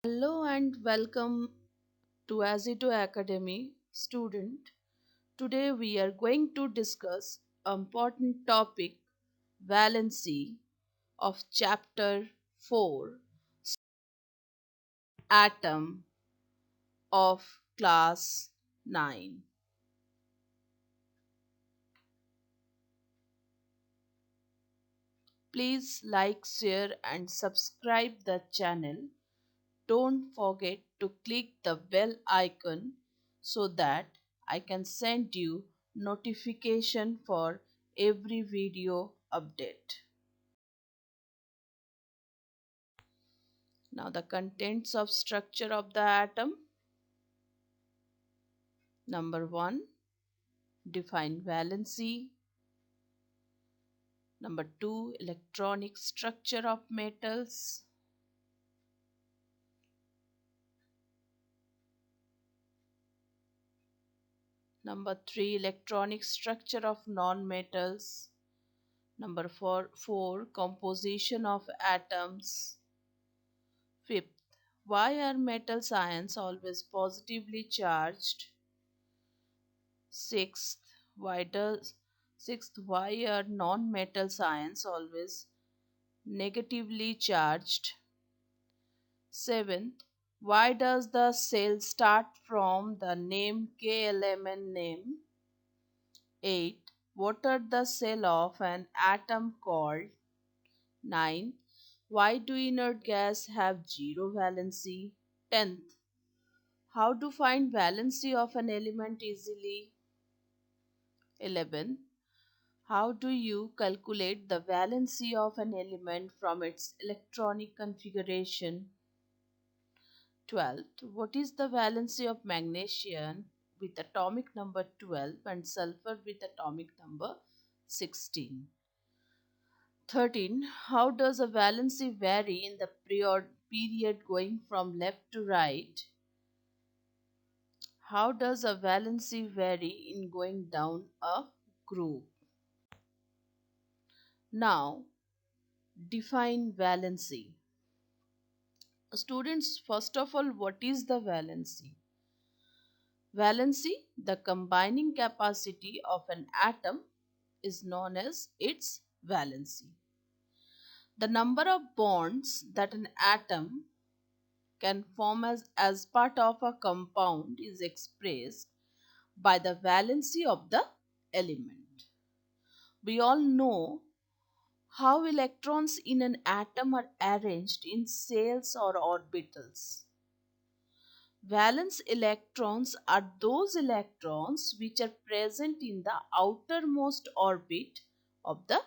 Hello and welcome to AZIDO Academy student. Today we are going to discuss important topic valency of chapter 4 atom of class 9. Please like, share and subscribe the channel. Don't forget to click the bell icon so that I can send you notification for every video update. Now the contents of structure of the atom. Number 1, define valency. Number 2, electronic structure of metals. Number 3, electronic structure of nonmetals. Number 4, composition of atoms. Fifth, why are metals ions always positively charged? Sixth, why does Sixth, why are non-metals ions always negatively charged? Seventh, why does the cell start from the name K element name? 8. What are the cell of an atom called? 9. Why do inert gas have zero valency? 10th. How to find valency of an element easily? 11. How do you calculate the valency of an element from its electronic configuration? 12th. What is the valency of magnesium with atomic number 12 and sulfur with atomic number 16? 13. How does a valency vary in the period going from left to right? How does a valency vary in going down a group? Now, define valency. Students, first of all, what is the valency? Valency, the combining capacity of an atom, is known as its valency. The number of bonds that an atom can form as part of a compound is expressed by the valency of the element. We all know how electrons in an atom are arranged in shells or orbitals. Valence electrons are those electrons which are present in the outermost orbit of the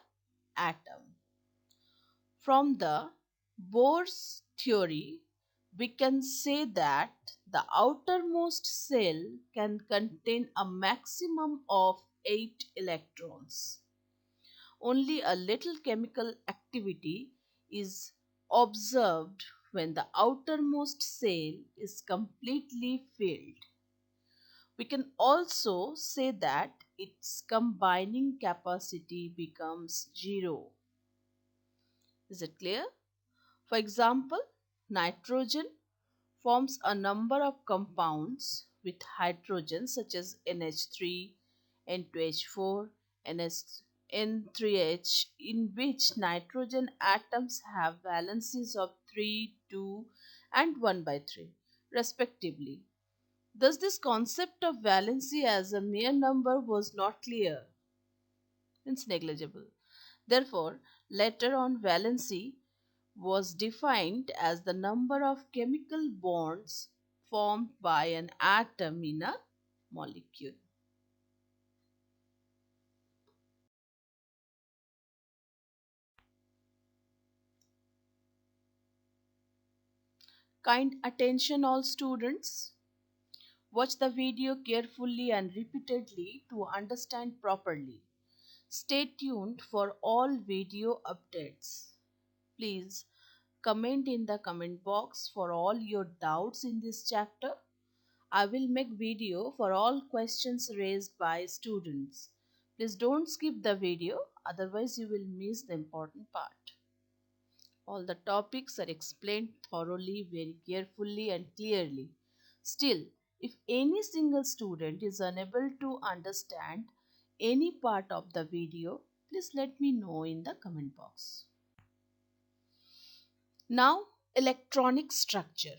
atom. From the Bohr's theory, we can say that the outermost shell can contain a maximum of 8 electrons. Only a little chemical activity is observed when the outermost shell is completely filled. We can also say that its combining capacity becomes zero. Is it clear? For example, nitrogen forms a number of compounds with hydrogen such as NH3, N2H4, N3H, in which nitrogen atoms have valencies of 3, 2 and 1 by 3 respectively. Thus this concept of valency as a mere number was not clear, hence negligible. Therefore, later on valency was defined as the number of chemical bonds formed by an atom in a molecule. Kind attention all students. Watch the video carefully and repeatedly to understand properly. Stay tuned for all video updates. Please comment in the comment box for all your doubts in this chapter. I will make video for all questions raised by students. Please don't skip the video, otherwise you will miss the important part. All the topics are explained thoroughly, very carefully, and clearly. Still, if any single student is unable to understand any part of the video, please let me know in the comment box. Now, electronic structure.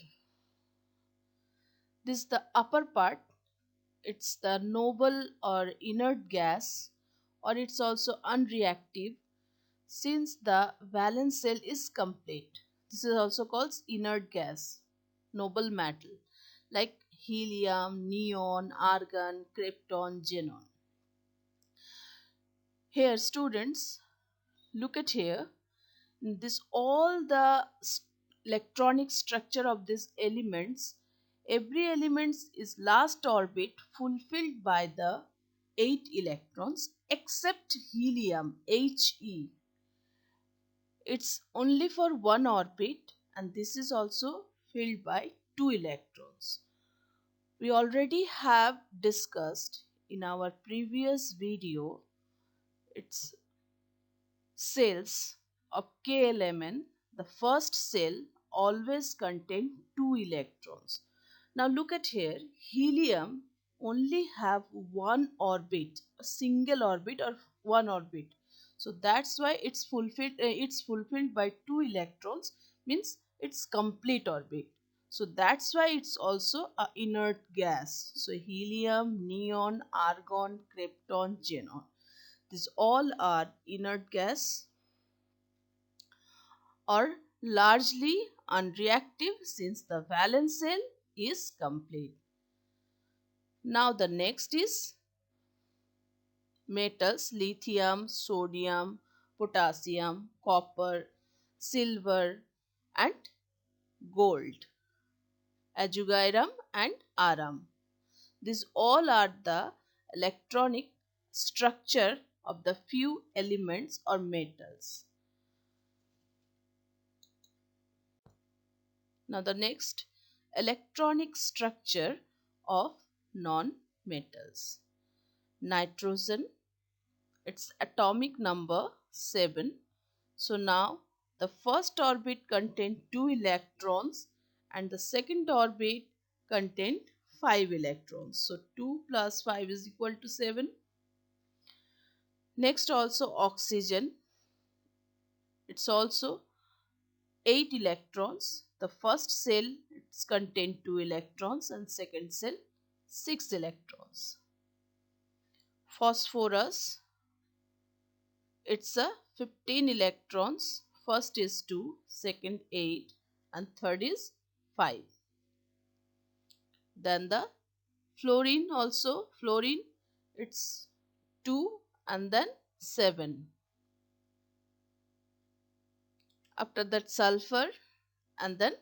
This is the upper part. It's the noble or inert gas, or it's also unreactive since the valence shell is complete. This is also called inert gas, noble metal like helium, neon, argon, krypton, xenon. Here students, look at here. This all the electronic structure of these elements. Every element is last orbit fulfilled by the 8 electrons except helium He. It's only for one orbit and this is also filled by 2 electrons. We already have discussed in our previous video its cells of KLMN. The first cell always contain 2 electrons. Now look at here, helium only have one orbit, a single orbit or one orbit. So that's why it's fulfilled by 2 electrons, means it's complete orbit. So that's why it's also a inert gas. So helium, neon, argon, krypton, xenon. These all are inert gas or largely unreactive since the valence shell is complete. Now the next is metals: lithium, sodium, potassium, copper, silver and gold, azugirum and aram. These all are the electronic structure of the few elements or metals. Now the next, electronic structure of non-metals. Nitrogen, its atomic number 7. So now the first orbit contained 2 electrons and the second orbit contained 5 electrons. So 2 plus 5 is equal to 7. Next also oxygen. It's also 8 electrons. The first cell it's contained 2 electrons and second cell 6 electrons. Phosphorus, it's a 15 electrons. First is 2, second 8 and third is 5. Then the fluorine also, fluorine it's 2 and then 7. After that sulfur and then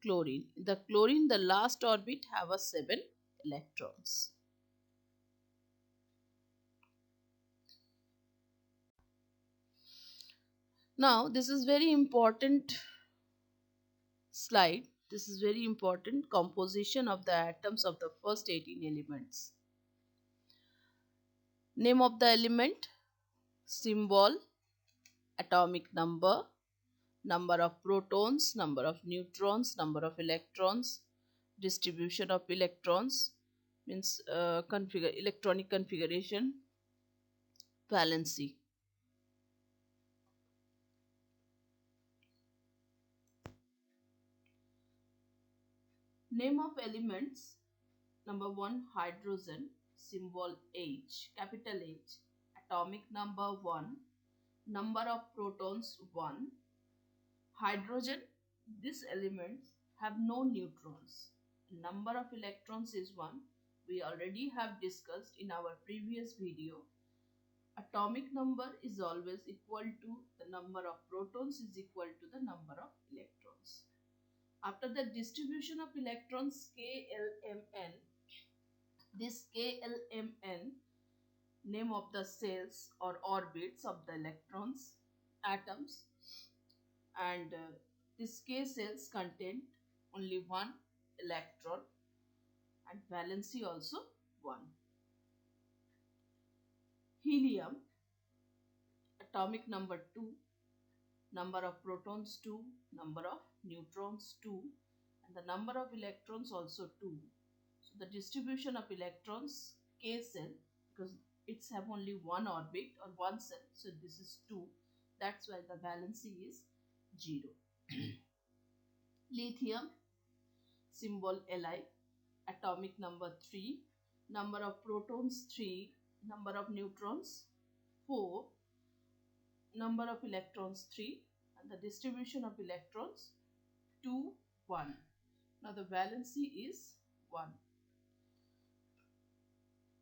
chlorine. The chlorine, the last orbit have a 7 electrons. Now this is very important slide. This is very important composition of the atoms of the first 18 elements. Name of the element, symbol, atomic number, number of protons, number of neutrons, number of electrons, distribution of electrons, means electronic configuration, valency. Name of elements, number 1 hydrogen, symbol H, capital H, atomic number 1, number of protons 1. Hydrogen, these elements have no neutrons. Number of electrons is 1. We already have discussed in our previous video. Atomic number is always equal to the number of protons is equal to the number of electrons. After the distribution of electrons KLMN, this KLMN, name of the cells or orbits of the electrons, atoms, and this K cells contain only one electron and valency also 1. Helium, atomic number 2, number of protons 2, number of neutrons 2, and the number of electrons also 2. So the distribution of electrons, K cell, because it's have only one orbit or one cell, so this is 2. That's why the valency is 0. Lithium, symbol Li, atomic number 3, number of protons 3, number of neutrons 4, number of electrons 3, and the distribution of electrons 2, 1. Now the valency is 1.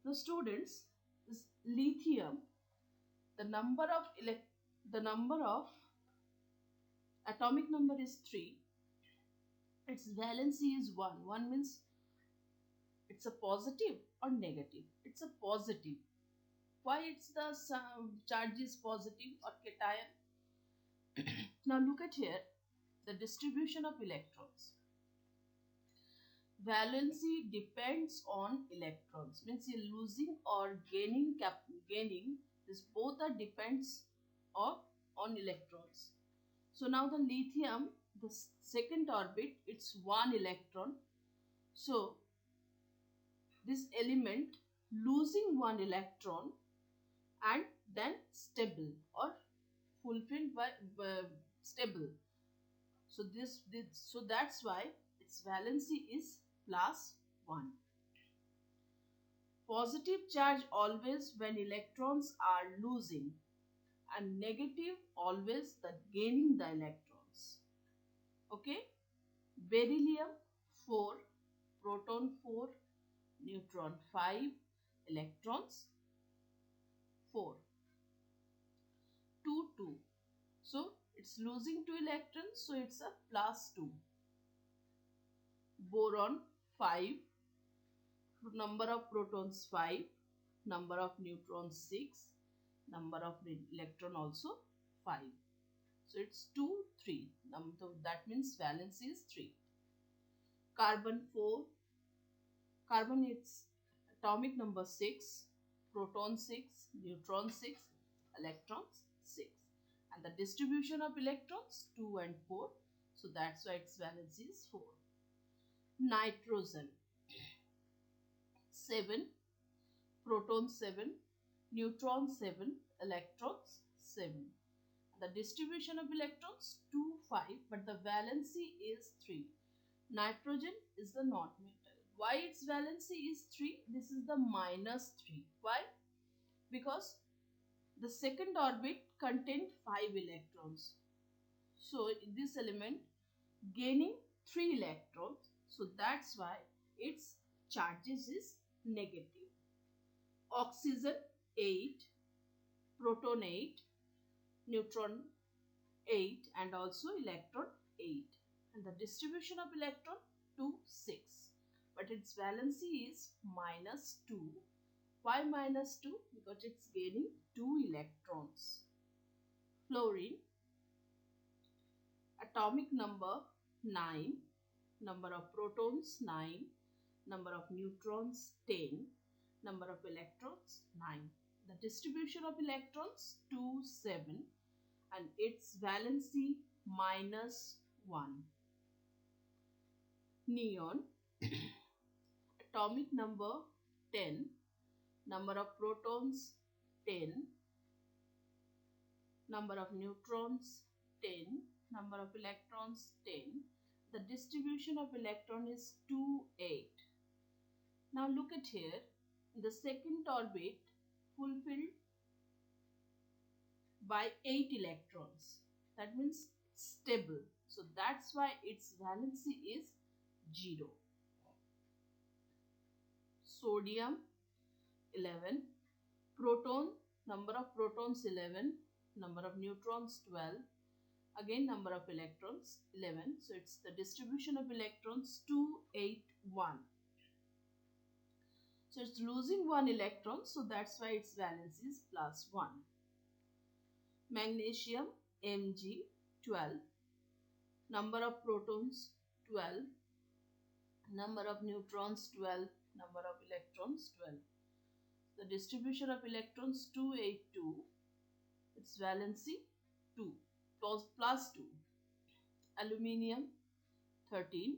Now students, this lithium, the number of atomic number is 3, its valency is 1. 1 means it's a positive or negative. It's a positive. Why it's the charge is positive or cation? Now look at here, the distribution of electrons. Valency depends on electrons, means you're losing or gaining. This both are depends on electrons. So now the lithium, the second orbit, it's 1 electron. So this element losing 1 electron and then stable or fulfilled by stable. So so that's why its valency is +1. Positive charge always when electrons are losing, and negative always the gaining the electrons. Okay, beryllium 4, proton 4, neutron 5, electrons 4, 2, 2. So it's losing 2 electrons, so it's a +2. Boron 5, number of protons 5, number of neutrons 6, number of electron also 5. So it's 2, 3. So that means valency is 3. Carbon 4, carbon it's atomic number 6, proton 6, neutron 6, electrons 6. And the distribution of electrons 2 and 4. So that's why its valency is 4. Nitrogen 7, proton 7, neutron 7, electrons 7. The distribution of electrons 2, 5, but the valency is 3. Nitrogen is the nonmetal. Why its valency is 3? This is the -3. Why? Because the second orbit contained 5 electrons. So this element gaining 3 electrons. So that's why its charges is negative. Oxygen 8, proton 8, neutron 8, and also electron 8. And the distribution of electron 2, 6. But its valency is -2. Why -2? Because it's gaining 2 electrons. Fluorine, atomic number 9, number of protons 9, number of neutrons 10, number of electrons 9. The distribution of electrons 2, 7, and its valency -1. Neon, atomic number 10, number of protons 10, number of neutrons 10, number of electrons 10. The distribution of electron is 2, 8. Now look at here, the second orbit fulfilled by 8 electrons. That means stable. So that's why its valency is 0. Sodium 11, proton, number of protons 11, number of neutrons 12, again number of electrons 11. So it's the distribution of electrons 2, 8, 1. So it's losing 1 electron, so that's why its valency is +1. Magnesium Mg 12, number of protons 12, number of neutrons 12, number of electrons 12. The distribution of electrons 2, 8, 2. Its valency 2. plus 2. Aluminium 13.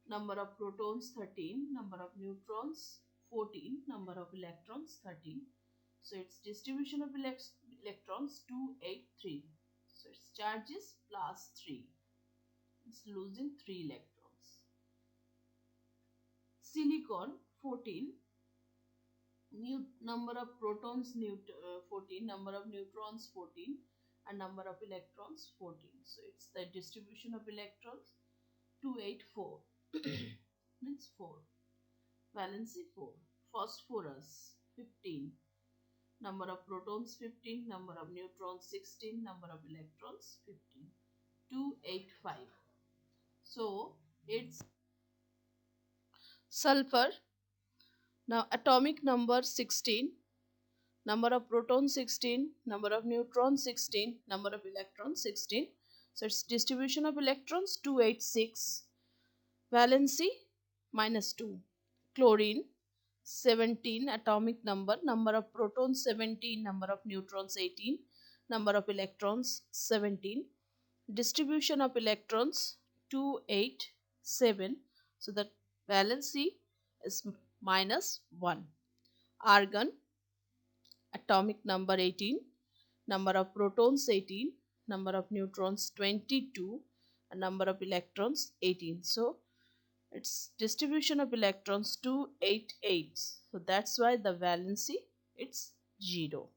Number of protons 13. Number of neutrons 14. Number of electrons 13. So its distribution of electrons 283. So its charge is plus 3. It's losing 3 electrons. Silicon 14. Number of protons 14, number of neutrons 14, and number of electrons 14. So it's the distribution of electrons 284 means 4. Valency 4. Phosphorus 15. Number of protons 15, number of neutrons 16, number of electrons 15. 285. So it's sulfur. Now atomic number 16, number of protons 16, number of neutrons 16, number of electrons 16. So its distribution of electrons 286. Valency -2. Chlorine 17 atomic number, number of protons 17, number of neutrons 18, number of electrons 17. Distribution of electrons 287. So the valency is -1. Argon atomic number 18, number of protons 18, number of neutrons 22, and number of electrons 18. So its distribution of electrons 288. So that's why the valency it's 0.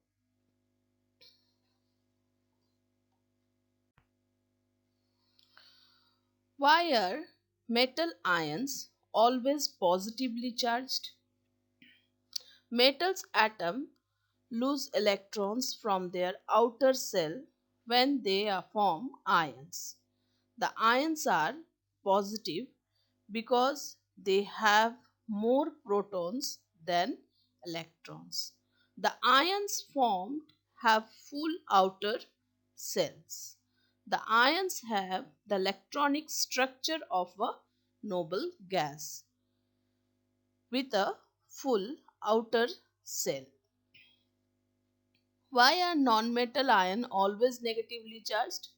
Why are metal ions always positively charged? Metal's atom lose electrons from their outer shell when they form ions. The ions are positive because they have more protons than electrons. The ions formed have full outer shells. The ions have the electronic structure of a noble gas with a full outer shell. Why are non-metal ions always negatively charged?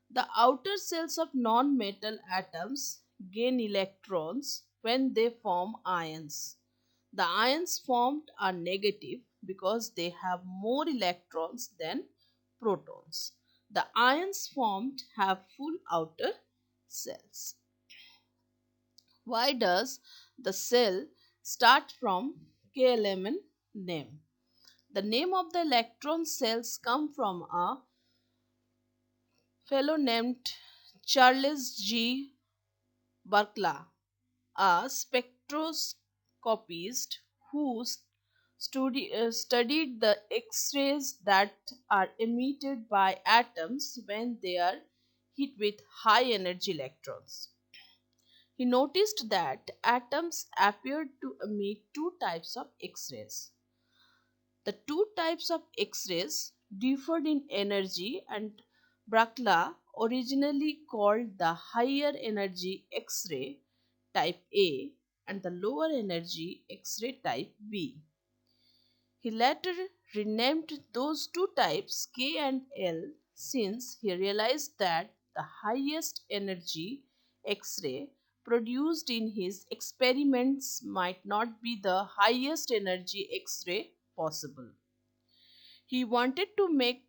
The outer shells of non-metal atoms gain electrons when they form ions. The ions formed are negative because they have more electrons than protons. The ions formed have full outer shells. Why does the shell start from K element name? The name of the electron shells come from a fellow named Charles G. Barkla, a spectroscopist who studied the X-rays that are emitted by atoms when they are hit with high energy electrons. He noticed that atoms appeared to emit two types of X-rays. The two types of X-rays differed in energy, and Barkla originally called the higher energy X-ray type A and the lower energy X-ray type B. He later renamed those two types K and L since he realized that the highest energy X-ray produced in his experiments might not be the highest energy X-ray possible. He wanted to make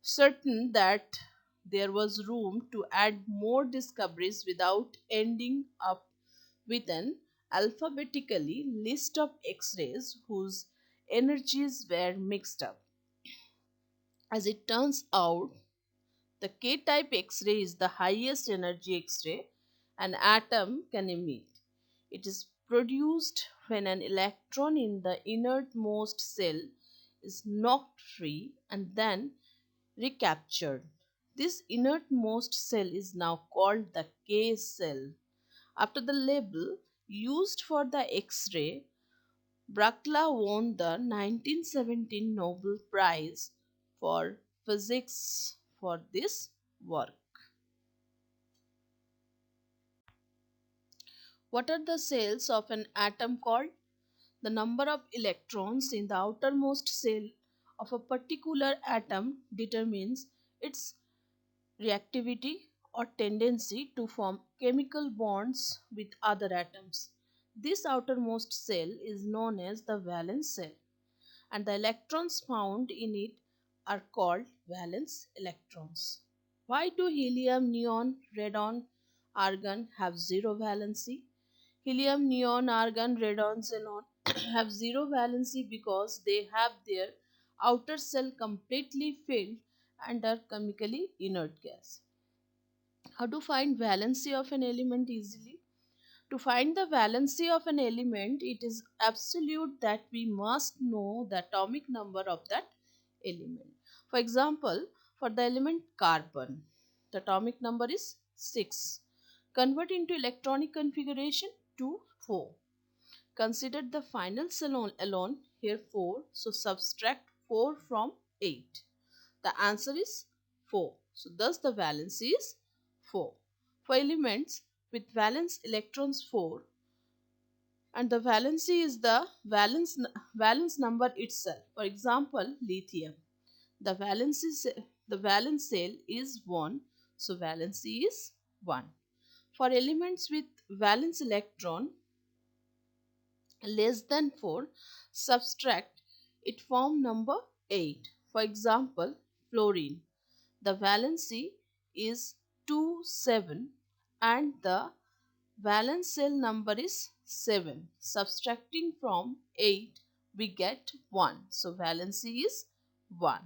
certain that there was room to add more discoveries without ending up with an alphabetically list of X-rays whose energies were mixed up. As it turns out, the K-type X-ray is the highest energy X-ray an atom can emit. It is produced when an electron in the innermost shell is knocked free and then recaptured. This innermost shell is now called the K shell. After the label used for the X-ray, Barkla won the 1917 Nobel Prize for Physics for this work. What are the shells of an atom called? The number of electrons in the outermost shell of a particular atom determines its reactivity, or tendency to form chemical bonds with other atoms. This outermost cell is known as the valence shell, and the electrons found in it are called valence electrons. Why do helium, neon, radon, argon have zero valency? Helium, neon, argon, radon, xenon have zero valency because they have their outer shell completely filled and are chemically inert gas. How to find valency of an element easily? To find the valency of an element, it is absolute that we must know the atomic number of that element. For example, for the element carbon, the atomic number is 6. Convert into electronic configuration to 4. Consider the final cell alone, here 4, so subtract 4 from 8. The answer is 4. So thus the valency is 4. For elements with valence electrons 4, and the valency is the valence number itself. For example, lithium. The the valence cell is 1, so valency is 1. For elements with valence electron less than 4, subtract it form number 8. For example, fluorine. The valency is 2, 7, and the valence cell number is 7. Subtracting from 8, we get 1. So, valency is 1.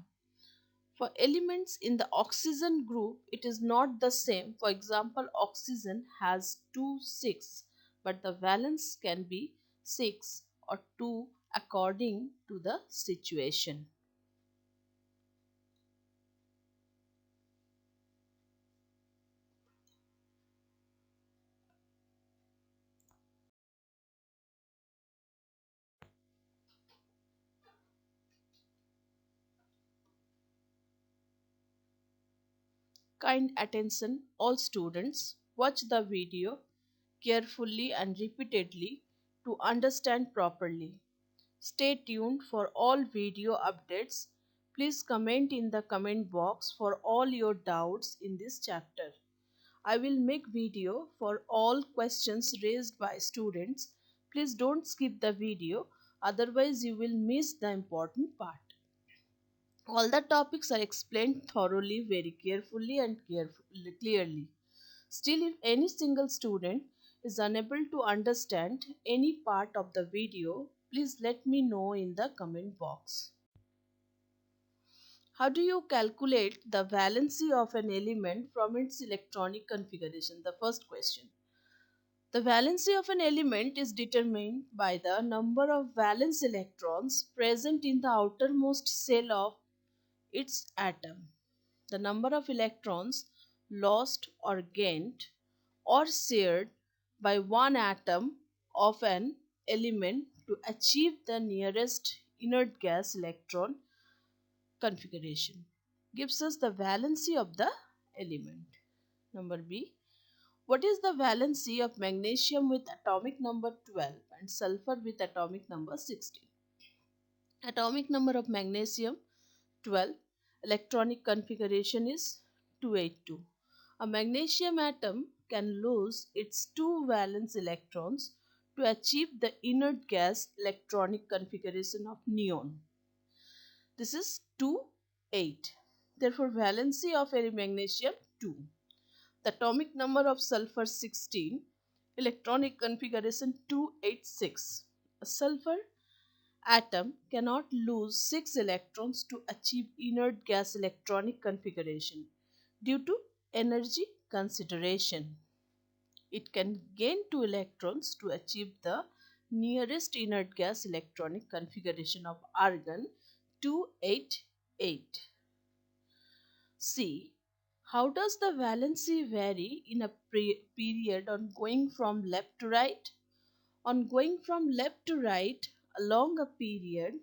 For elements in the oxygen group, it is not the same. For example, oxygen has 2, 6, but the valence can be 6 or 2 according to the situation. Kind attention, all students. Watch the video carefully and repeatedly to understand properly. Stay tuned for all video updates. Please comment in the comment box for all your doubts in this chapter. I will make video for all questions raised by students. Please don't skip the video, otherwise you will miss the important part. All the topics are explained thoroughly, very carefully and clearly. Still, if any single student is unable to understand any part of the video, please let me know in the comment box. How do you calculate the valency of an element from its electronic configuration? The first question. The valency of an element is determined by the number of valence electrons present in the outermost shell of its atom. The number of electrons lost or gained or shared by one atom of an element to achieve the nearest inert gas electron configuration gives us the valency of the element. Number B. What is the valency of magnesium with atomic number 12 and sulfur with atomic number 16? Atomic number of magnesium 12, electronic configuration is 282. A magnesium atom can lose its two valence electrons to achieve the inert gas electronic configuration of neon. This is 2, 8. Therefore, valency of a magnesium 2. The atomic number of sulfur 16, electronic configuration 286. A sulfur atom cannot lose 6 electrons to achieve inert gas electronic configuration due to energy consideration. It can gain 2 electrons to achieve the nearest inert gas electronic configuration of argon 288. C. How does the valency vary in a period on going from left to right? On going from left to right along a period,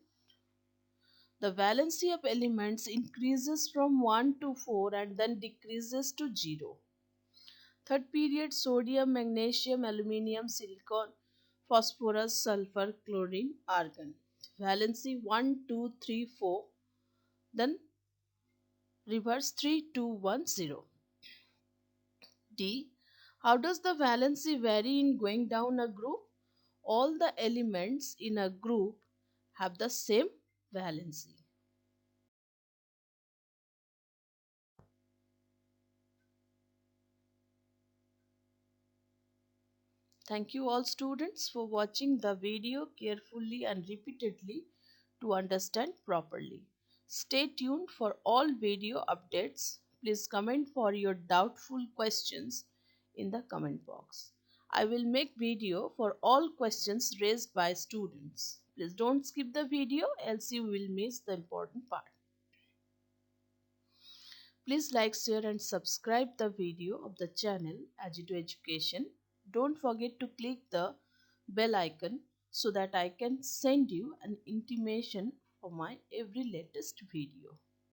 the valency of elements increases from 1 to 4 and then decreases to 0. Third period, sodium, magnesium, aluminium, silicon, phosphorus, sulfur, chlorine, argon. Valency 1, 2, 3, 4. Then reverse 3, 2, 1, 0. D. How does the valency vary in going down a group? All the elements in a group have the same valency. Thank you all students for watching the video carefully and repeatedly to understand properly. Stay tuned for all video updates. Please comment for your doubtful questions in the comment box. I will make video for all questions raised by students. Please don't skip the video else you will miss the important part. Please like, share and subscribe the video of the channel AZIDO Education. Don't forget to click the bell icon so that I can send you an intimation for my every latest video.